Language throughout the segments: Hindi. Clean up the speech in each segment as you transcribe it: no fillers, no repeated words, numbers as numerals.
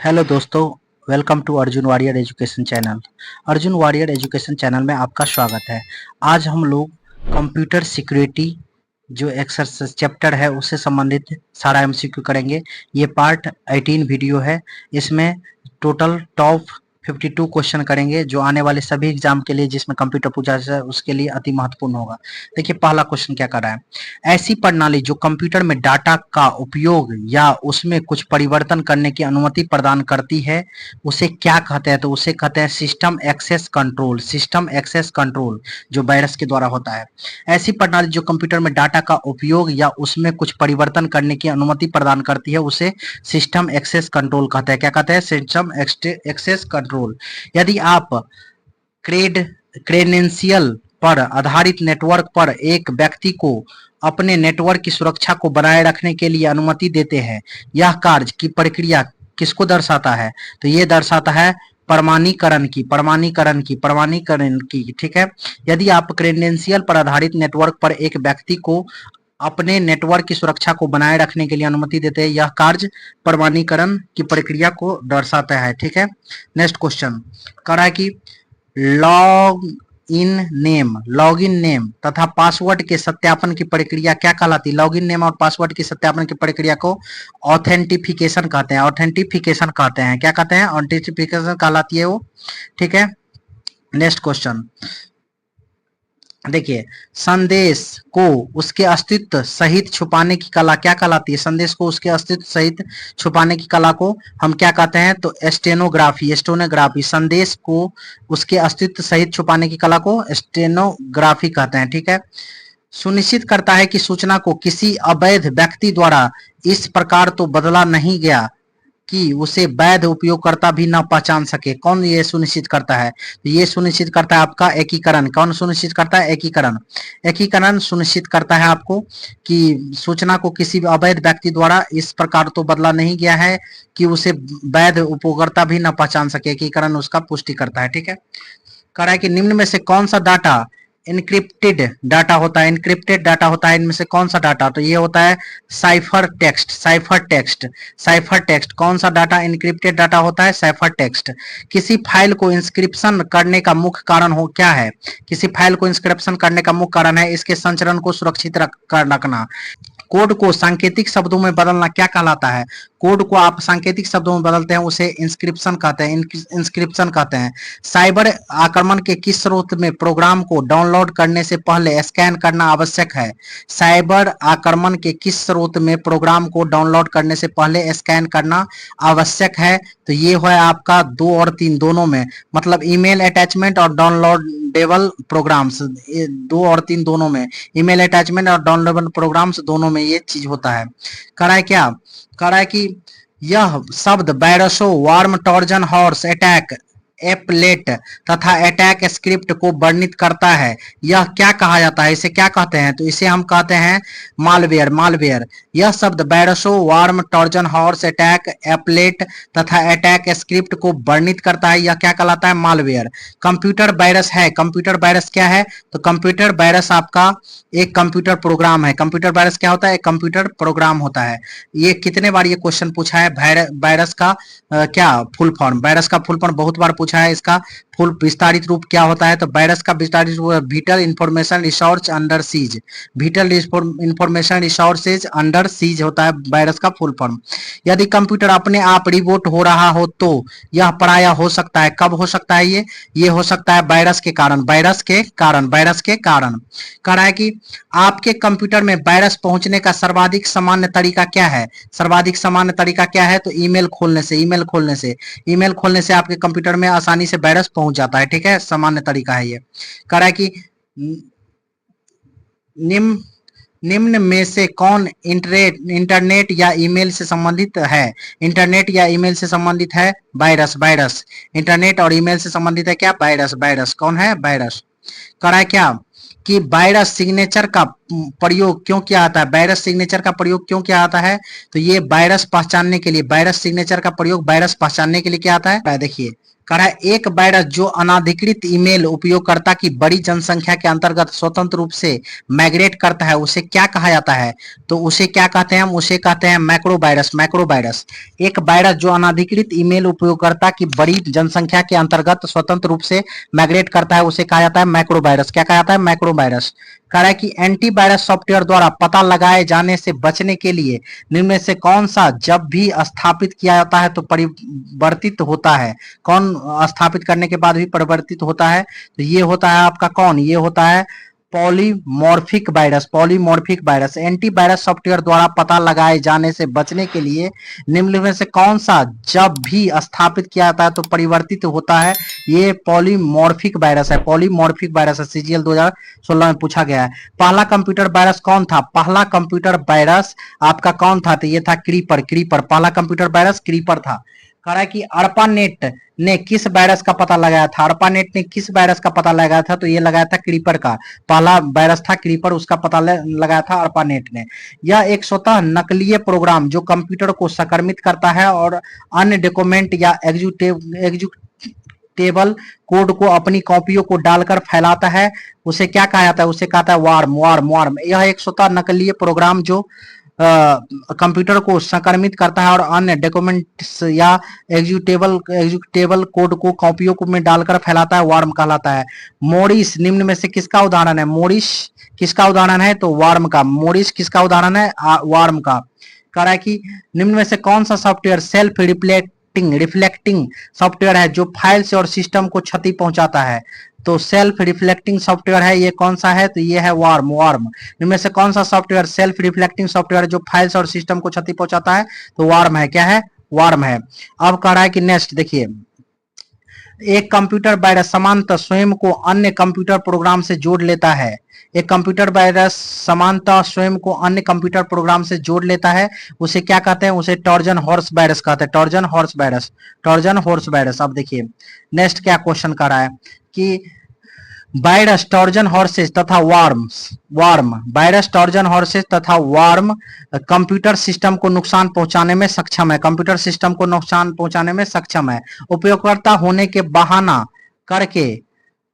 हेलो दोस्तों, welcome to Arjun warrior education channel. Arjun warrior education channel में आपका स्वागत है। आज हम लोग कंप्यूटर सिक्योरिटी जो एक्सरसाइज चैप्टर है उससे संबंधित सारा एमसीक्यू करेंगे। ये पार्ट 18 वीडियो है। इसमें टोटल टॉप 52 क्वेश्चन करेंगे जो आने वाले सभी एग्जाम के लिए जिसमें कंप्यूटर पूछा जाए उसके लिए अति महत्वपूर्ण होगा। देखिए पहला क्वेश्चन क्या कर रहा है। ऐसी प्रणाली जो कंप्यूटर में डाटा का उपयोग या उसमें कुछ परिवर्तन करने की अनुमति प्रदान करती है उसे क्या कहते हैं? तो उसे कहते हैं system access control. System access control जो वायरस के द्वारा होता है। ऐसी प्रणाली जो कंप्यूटर में डाटा का उपयोग या उसमें कुछ परिवर्तन करने की अनुमति प्रदान करती है उसे सिस्टम एक्सेस कंट्रोल कहते हैं। क्या कहते हैं? System access control. यदि आप क्रेडेंशियल पर आधारित नेटवर्क पर एक व्यक्ति को अपने नेटवर्क की सुरक्षा को बनाए रखने के लिए अनुमति देते हैं, यह कार्य की प्रक्रिया किसको दर्शाता है? तो ये दर्शाता है प्रमाणीकरण की। ठीक है। यदि आप क्रेडेंशियल पर आधारित नेटवर्क पर एक व्यक्ति को अपने नेटवर्क की सुरक्षा को बनाए रखने के लिए अनुमति देते हैं, यह कार्य प्रमाणीकरण की प्रक्रिया को दर्शाता है। ठीक है। नेक्स्ट क्वेश्चन कह रहा है कि लॉगिन नेम तथा पासवर्ड के सत्यापन की प्रक्रिया क्या कहलाती है? लॉगिन नेम और पासवर्ड की सत्यापन की प्रक्रिया को ऑथेंटिफिकेशन कहते हैं। क्या कहते हैं? ऑथेंटिफिकेशन कहलाती है वो। ठीक है। नेक्स्ट क्वेश्चन देखिए, संदेश को उसके अस्तित्व सहित छुपाने की कला क्या कहलाती है? संदेश को उसके अस्तित्व सहित छुपाने की कला को हम क्या कहते हैं? तो स्टेनोग्राफी। संदेश को उसके अस्तित्व सहित छुपाने की कला को स्टेनोग्राफी कहते हैं। ठीक है। सुनिश्चित करता है कि सूचना को किसी अवैध व्यक्ति द्वारा इस प्रकार तो बदला नहीं गया कि उसे वैध उपयोगकर्ता भी न पहचान सके। कौन ये सुनिश्चित करता है? ये सुनिश्चित करता है आपका एकीकरण। कौन सुनिश्चित करता है? एकीकरण सुनिश्चित करता है आपको कि सूचना को किसी अवैध व्यक्ति द्वारा इस प्रकार तो बदला नहीं गया है कि उसे वैध उपयोगकर्ता भी न पहचान सके। एकीकरण उसका पुष्टि करता है। ठीक है। कह रहा है कि निम्न में से कौन सा डाटा इनक्रिप्टेड डाटा होता है? इनमें से कौन सा डाटा? तो ये होता है साइफर टेक्स्ट। कौन सा डाटा इनक्रिप्टेड डाटा होता है? Cipher text. किसी फाइल को इंस्क्रिप्शन करने का मुख्य कारण हो क्या है? किसी फाइल को इंस्क्रिप्शन करने का मुख्य कारण है इसके संचरण को सुरक्षित रखना। कोड को सांकेतिक शब्दों में बदलना क्या कहलाता है? कोड को आप सांकेतिक शब्दों में बदलते हैं उसे इंस्क्रिप्शन कहते हैं। साइबर आक्रमण के किस स्रोत में प्रोग्राम को डाउनलोड करने से पहले स्कैन करना आवश्यक है? साइबर आक्रमण के किस स्रोत में प्रोग्राम को डाउनलोड करने से पहले स्कैन करना आवश्यक है? तो ये है आपका 2 और 3 दोनों में, मतलब ईमेल अटैचमेंट और डाउनलोडेबल प्रोग्राम्स 2 और 3 दोनों में, ईमेल अटैचमेंट और डाउनलोडेबल प्रोग्राम्स दोनों में ये चीज होता है। कह रहा है कि यह शब्द वायरसों, worm, Trojan horse, attack applet तथा अटैक स्क्रिप्ट को वर्णित करता है। यह क्या कहा जाता है? इसे क्या कहते हैं? तो इसे हम कहते हैं मालवेयर। यह शब्द वायरसों, worm, Trojan horse, attack applet तथा अटैक स्क्रिप्ट को वर्णित करता है। यह क्या कहलाता है? मालवेयर। कंप्यूटर वायरस है। कंप्यूटर वायरस क्या है? तो कंप्यूटर वायरस आपका एक कंप्यूटर प्रोग्राम है। कंप्यूटर वायरस क्या होता है? एक कंप्यूटर प्रोग्राम होता है। ये कितने बार ये क्वेश्चन पूछा है? वायरस का क्या फुल फॉर्म? वायरस का फुल फॉर्म बहुत बार पूछा है। इसका फुल विस्तारित रूप क्या होता है? तो वायरस का विस्तारित रूप whittle information resource under seize. Whittle information resources under seize होता है वायरस का फुल फॉर्म। यदि कंप्यूटर अपने आप रिबूट हो रहा हो तो यह पराया हो सकता है। कब हो सकता है ये हो सकता है वायरस के कारण। कह रहा है कि आपके कंप्यूटर में वायरस पहुंचने का सर्वाधिक सामान्य तरीका क्या है? तो ईमेल खोलने से आपके कंप्यूटर में आसानी से वायरस पहुंच जाता है। ठीक है। सामान्य तरीका है ये। कह रहा है कि निम्न में से कौन इंटरनेट या ईमेल से संबंधित है? वायरस। इंटरनेट और ईमेल से संबंधित है क्या? वायरस। कौन है? वायरस। कह रहा है क्या कि वायरस सिग्नेचर का प्रयोग क्यों किया जाता है? तो ये वायरस सिग्नेचर का प्रयोग वायरस पहचानने के लिए किया जाता है। देखिए कह रहा है एक वायरस जो अनाधिकृत ईमेल उपयोगकर्ता की बड़ी जनसंख्या के अंतर्गत स्वतंत्र रूप से माइग्रेट करता है उसे क्या कहा जाता है? तो उसे क्या कहते हैं? हम उसे कहते हैं मैक्रो वायरस। मैक्रो वायरस एक वायरस जो अनाधिकृत ईमेल उपयोगकर्ता की बड़ी जनसंख्या के अंतर्गत स्वतंत्र रूप से माइग्रेट करता है उसे कहा जाता है मैक्रो वायरस। क्या कहा जाता है? Macro virus. कह रहा है कि एंटीवायरस सॉफ्टवेयर द्वारा पता लगाए जाने से बचने के लिए निम्न में से कौन सा जब भी स्थापित किया जाता है तो परिवर्तित होता है? कौन स्थापित करने के बाद भी परिवर्तित होता है? तो ये होता है आपका कौन? ये होता है polymorphic virus. Polymorphic virus antivirus software द्वारा पता लगाए जाने से बचने के लिए निम्न में से कौन सा जब भी स्थापित किया जाता है तो परिवर्तित होता है? ये पॉलीमॉर्फिक वायरस है। पॉलीमॉर्फिक वायरस है। सीजीएल 2016 में पूछा गया है। पहला कंप्यूटर वायरस कौन था? पहला कंप्यूटर वायरस आपका कौन था? तो ये था क्रीपर। क्रीपर पहला कंप्यूटर वायरस क्रीपर था। कह रहा है कि अर्पानेट ने किस वायरस का पता लगाया था? अर्पानेट ने किस वायरस का पता लगाया था? तो ये लगाया था क्रीपर का। पहला वायरस था क्रीपर, उसका पता लगाया था अर्पानेट ने। यह एक स्वतः नकलीय प्रोग्राम जो कंप्यूटर को संक्रमित करता है और अन्य डॉक्यूमेंट या एग्जीक्यूटेबल कोड को अपनी कॉपियों को डालकर फैलाता है उसे क्या कहा जाता है? उसे कहता है वार्म। वार्म वार्म यह एक स्वतः नकलीय प्रोग्राम जो कंप्यूटर को संक्रमित करता है और अन्य डॉक्यूमेंट्स या एग्जीक्यूटेबल कोड को कॉपियों में डालकर फैलाता है वार्म कहलाता है। मोरिस निम्न में से किसका उदाहरण है? मोरिस किसका उदाहरण है? तो वार्म का। मोरिस किसका उदाहरण है? वार्म का। कह रहा है कि निम्न में से कौन सा सॉफ्टवेयर सेल्फ रिफ्लेक्टिंग सॉफ्टवेयर है जो फाइल्स और सिस्टम को क्षति पहुंचाता है? तो सेल्फ रिफ्लेक्टिंग सॉफ्टवेयर है। ये कौन सा है? तो ये है वार्म। वार्म इनमें से कौन सा सॉफ्टवेयर सेल्फ रिफ्लेक्टिंग सॉफ्टवेयर जो फाइल्स और सिस्टम को क्षति पहुंचाता है? तो वार्म है। क्या है? वार्म है। अब कह रहा है कि नेक्स्ट देखिए, एक कंप्यूटर वायरस समानतः स्वयं को अन्य कंप्यूटर प्रोग्राम से जोड़ लेता है। एक कंप्यूटर वायरस समानतः स्वयं को अन्य कंप्यूटर प्रोग्राम से जोड़ लेता है उसे क्या कहते हैं? उसे ट्रोजन हॉर्स वायरस कहते हैं। Trojan horse virus. Trojan horse virus. अब देखिए नेक्स्ट क्या क्वेश्चन कर रहा है कि वायरस ट्रोजन हॉर्सेस तथा वार्म वायरस ट्रोजन हॉर्सेस तथा वार्म कंप्यूटर सिस्टम को नुकसान पहुंचाने में सक्षम है। कंप्यूटर सिस्टम को नुकसान पहुंचाने में सक्षम है। उपयोगकर्ता होने के बहाना करके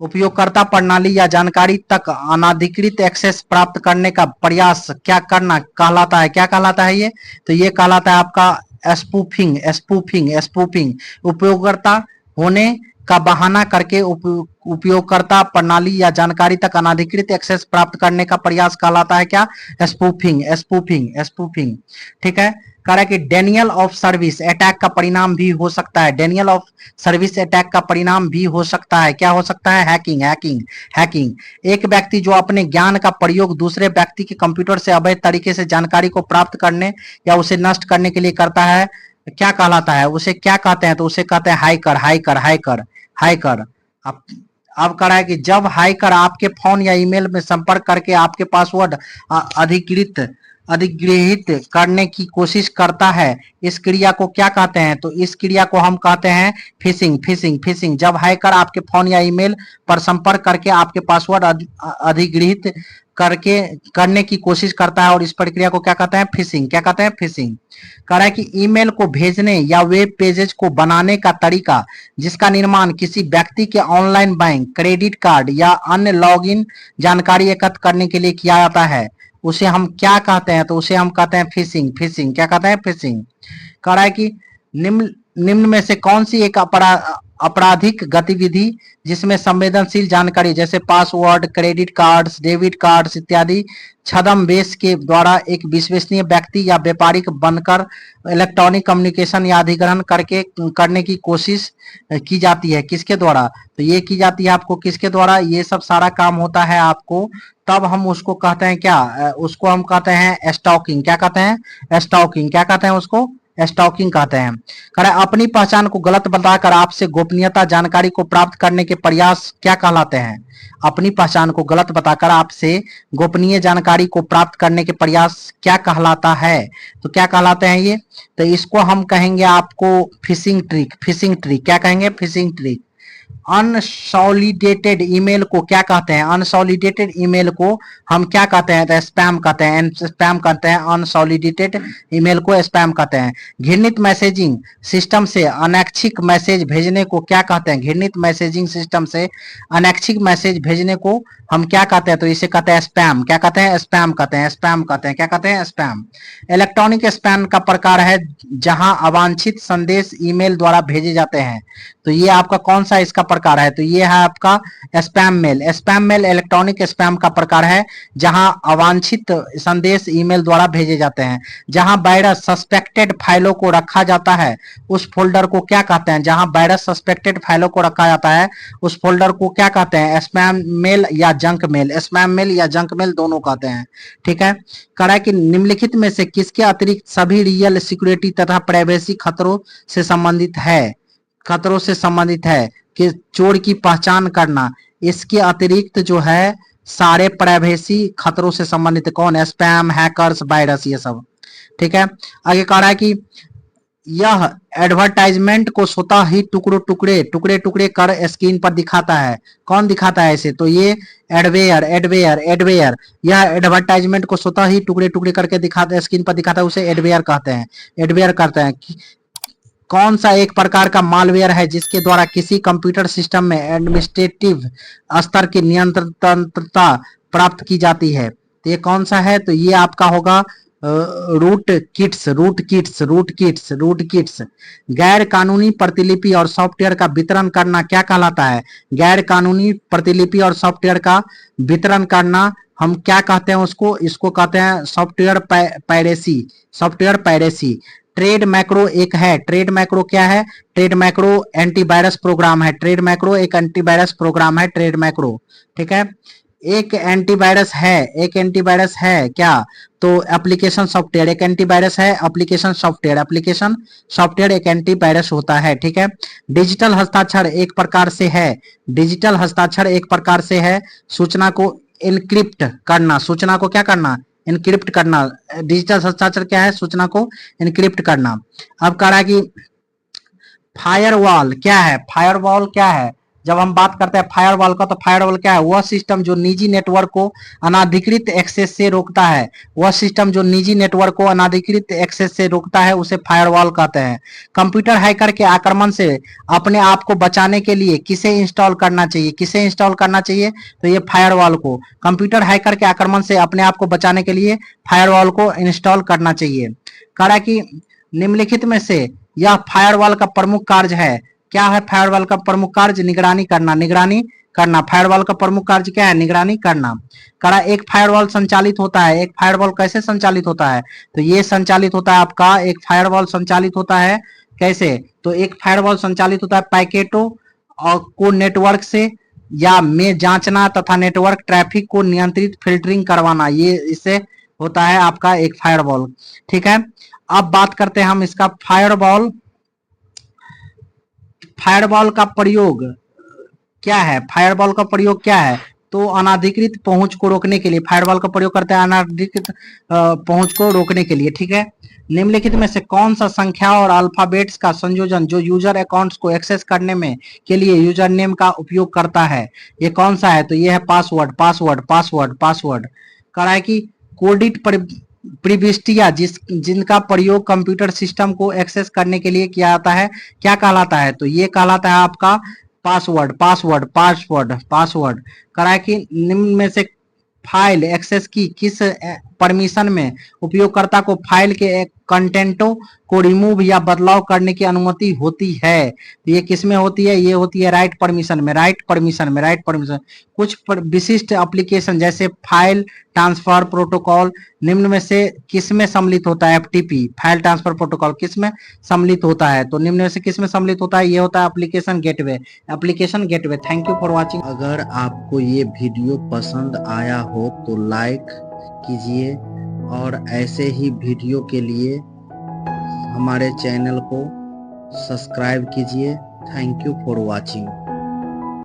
उपयोगकर्ता प्रणाली या जानकारी तक अनाधिकृत एक्सेस प्राप्त करने का प्रयास क्या करना कहलाता है? क्या कहलाता है ये? तो ये कहलाता है आपका स्पूफिंग। स्पूफिंग स्पूफिंग उपयोगकर्ता होने का बहाना करके उपयोगकर्ता प्रणाली या जानकारी तक अनाधिकृत एक्सेस प्राप्त करने का प्रयास कहलाता है क्या? स्पूफिंग। स्पूफिंग स्पूफिंग ठीक है। कह रहा है कि डेनियल ऑफ सर्विस अटैक का परिणाम भी हो सकता है। डेनियल ऑफ सर्विस अटैक का परिणाम भी हो सकता है। क्या हो सकता है? हैकिंग। हैकिंग हैकिंग एक व्यक्ति जो अपने ज्ञान का प्रयोग दूसरे व्यक्ति के कंप्यूटर से अवैध तरीके से जानकारी को प्राप्त करने या उसे नष्ट करने के लिए करता है क्या कहलाता है? उसे क्या कहते हैं? तो उसे कहते हैं हाइकर। Hiker hiker hiker. अब अब कह रहा है कि जब हाइकर आपके फोन या ईमेल में संपर्क करके आपके पासवर्ड अधिकृत अधिग्रहित करने की कोशिश करता है इस क्रिया को क्या कहते हैं? तो इस क्रिया को हम कहते हैं फिशिंग। फिशिंग फिशिंग जब हैकर आपके फोन या ईमेल पर संपर्क करके आपके पासवर्ड अधिग्रहित करने की कोशिश करता है और इस प्रक्रिया को क्या कहते हैं? फिशिंग। क्या कहते हैं? फिशिंग। कह रहा है कि ईमेल को भेजने या वेब पेजेज को बनाने का तरीका जिसका निर्माण किसी व्यक्ति के ऑनलाइन बैंक, क्रेडिट कार्ड या अन्य लॉगिन जानकारी एकत्र करने के लिए किया जाता है उसे हम क्या कहते हैं? तो उसे हम कहते हैं फिशिंग। फिशिंग क्या कहते हैं? फिशिंग। कह रहा है कि निम्न निम्न में से कौन सी एक आपराधिक गतिविधि जिसमें संवेदनशील जानकारी जैसे password, credit cards, debit cards इत्यादि छद्मवेश के द्वारा एक विश्वसनीय व्यक्ति या व्यापारिक बनकर इलेक्ट्रॉनिक कम्युनिकेशन या अधिग्रहण करने की कोशिश की जाती है? किसके द्वारा? तो ये की जाती है आपको किसके द्वारा? ये सब सारा काम होता है आपको तब हम उसको कहते हैं क्या? उसको हम कहते हैं स्टॉकिंग। क्या कहते हैं? स्टॉकिंग। क्या कहते हैं? उसको स्टॉकिंग कहते हैं। कह रहा है अपनी पहचान को गलत बताकर आपसे गोपनीयता जानकारी को प्राप्त करने के प्रयास क्या कहलाते हैं? अपनी पहचान को गलत बताकर आपसे गोपनीय जानकारी को प्राप्त करने के प्रयास क्या कहलाता है? तो क्या कहलाते हैं ये? तो इसको हम कहेंगे आपको फिशिंग ट्रिक। फिशिंग ट्रिक क्या कहेंगे? Fishing trick. अनसॉलिडेटेड ईमेल को क्या कहते हैं? अनसॉलिडेटेड ईमेल को हम क्या कहते हैं? तो स्पैम कहते हैं, स्पैम कहते हैं। अनसॉलिडेटेड ईमेल को स्पैम कहते हैं। घृणित मैसेजिंग सिस्टम से अनैच्छिक मैसेज भेजने को क्या कहते हैं? घृणित मैसेजिंग सिस्टम से अनैच्छिक मैसेज भेजने को हम क्या कहते हैं? तो इसे कहते हैं स्पैम। क्या कहते हैं? स्पैम कहते हैं, स्पैम कहते हैं। क्या कहते हैं? स्पैम। इलेक्ट्रॉनिक स्पैम का प्रकार है जहां अवांछित संदेश ईमेल द्वारा भेजे जाते हैं। तो ये आपका कौन सा इसका प्रकार है? तो ये है आपका spam mail. Spam mail electronic spam का प्रकार है जहां अवांछित संदेश ईमेल द्वारा भेजे जाते हैं। जहां वायरस सस्पेक्टेड फाइलों को रखा जाता है उस फोल्डर को क्या कहते हैं? जहां वायरस सस्पेक्टेड फाइलों को रखा जाता है उस फोल्डर को क्या कहते हैं? स्पैम मेल या जंक मेल। स्पैम मेल या जंक मेल दोनों कहते हैं। ठीक है। करा कि निम्नलिखित में से किसके अतिरिक्त सभी रियल सिक्योरिटी तथा प्राइवेसी खतरों से संबंधित है? खतरों से संबंधित है कि चोर की पहचान करना, इसके अतिरिक्त जो है सारे प्राइवेसी खतरों से संबंधित कौन है? स्पैम, हैकर्स, वायरस, ये सब। ठीक है। आगे कह रहा है कि यह एडवर्टाइजमेंट को स्वतः ही टुकड़े टुकड़े कर स्क्रीन पर दिखाता है। कौन दिखाता है इसे? तो ये एडवेयर यह एडवर्टाइजमेंट को स्वतः ही टुकड़े टुकड़े करके दिखाता है, स्क्रीन पर दिखाता है, उसे एडवेयर कहते हैं। एडवेयर करते हैं। कौन सा एक प्रकार का मालवेयर है जिसके द्वारा किसी कंप्यूटर सिस्टम में एडमिनिस्ट्रेटिव स्तर की नियंत्रणता प्राप्त की जाती है? तो ये कौन सा है? तो ये आपका होगा रूट किट्स। गैर कानूनी प्रतिलिपि और सॉफ्टवेयर का वितरण करना क्या कहलाता है? गैर कानूनी प्रतिलिपि और सॉफ्टवेयर का वितरण करना हम क्या कहते हैं उसको? इसको कहते हैं software piracy. Software piracy. Trade macro एक है। ट्रेड मैक्रो क्या है? ट्रेड मैक्रो एंटीवायरस प्रोग्राम है। ट्रेड मैक्रो एक एंटीवायरस प्रोग्राम है। Trade macro. ठीक है। एक एंटीवायरस है क्या? तो एप्लीकेशन सॉफ्टवेयर एक एंटीवायरस है। एप्लीकेशन सॉफ्टवेयर एक एंटीवायरस होता है। ठीक है। डिजिटल हस्ताक्षर एक प्रकार से है। डिजिटल हस्ताक्षर एक प्रकार से है सूचना को इनक्रिप्ट करना। सूचना को क्या करना? इनक्रिप्ट करना। डिजिटल हस्ताक्षर क्या है? सूचना को इनक्रिप्ट करना। अब कह रहा है कि फायरवॉल क्या है? फायरवॉल क्या है? जब हम बात करते हैं फायरवॉल का, तो फायरवॉल क्या है? वह सिस्टम जो निजी नेटवर्क को अनाधिकृत एक्सेस से रोकता है। वह सिस्टम जो निजी नेटवर्क को अनाधिकृत एक्सेस से रोकता है उसे फायरवॉल कहते हैं। कंप्यूटर हैकर के आक्रमण से अपने आप को बचाने के लिए किसे इंस्टॉल करना चाहिए? किसे इंस्टॉल करना चाहिए? तो ये फायरवॉल को। कंप्यूटर हैकर के आक्रमण से अपने आप को बचाने के लिए फायरवॉल को इंस्टॉल करना चाहिए। कह रहा है कि निम्नलिखित में से यह फायरवॉल का प्रमुख कार्य है। क्या है फायरवॉल का प्रमुख कार्य? निगरानी करना। निगरानी करना। फायरवॉल का प्रमुख कार्य क्या है? निगरानी करना। करा एक फायरवॉल संचालित होता है। एक फायरवॉल कैसे संचालित होता है? तो ये संचालित होता है आपका, एक फायरवॉल संचालित होता है कैसे? तो एक फायरवॉल संचालित होता है पैकेटों और को नेटवर्क से या में जांचना तथा नेटवर्क ट्रैफिक को नियंत्रित फिल्टरिंग करवाना, ये इससे होता है आपका एक फायरवॉल। ठीक है। अब बात करते हैं हम इसका फायरवॉल का प्रयोग क्या है? फायरवॉल का प्रयोग क्या है? तो अनाधिकृत पहुंच को रोकने के लिए फायरवॉल का प्रयोग करते हैं, अनाधिकृत पहुंच को रोकने के लिए। ठीक है। निम्नलिखित में से कौन सा संख्या और अल्फाबेट्स का संयोजन जो यूजर अकाउंट्स को एक्सेस करने में के लिए यूजर नेम का उपयोग करता है? ये कौन सा है? तो ये है पासवर्ड। कह रहा है कि कोडिट प्रविष्टियां जिनका प्रयोग कंप्यूटर सिस्टम को एक्सेस करने के लिए किया जाता है क्या कहलाता है? तो ये कहलाता है आपका पासवर्ड। करा कि निम्न में से फाइल एक्सेस की किस परमिशन में उपयोगकर्ता को फाइल के कंटेंटों को रिमूव या बदलाव करने की अनुमति होती है? तो ये किस में होती है? ये होती है राइट परमिशन। कुछ विशिष्ट एप्लीकेशन जैसे फाइल ट्रांसफर प्रोटोकॉल निम्न में से किस में सम्मिलित होता है? एफटीपी फाइल ट्रांसफर प्रोटोकॉल किस में सम्मिलित होता है? तो निम्न में से किस में सम्मिलित होता है? ये होता है application gateway. Thank you for watching. अगर आपको ये वीडियो पसंद आया हो तो लाइक कीजिए और ऐसे ही वीडियो के लिए हमारे चैनल को सब्सक्राइब कीजिए। Thank you for watching.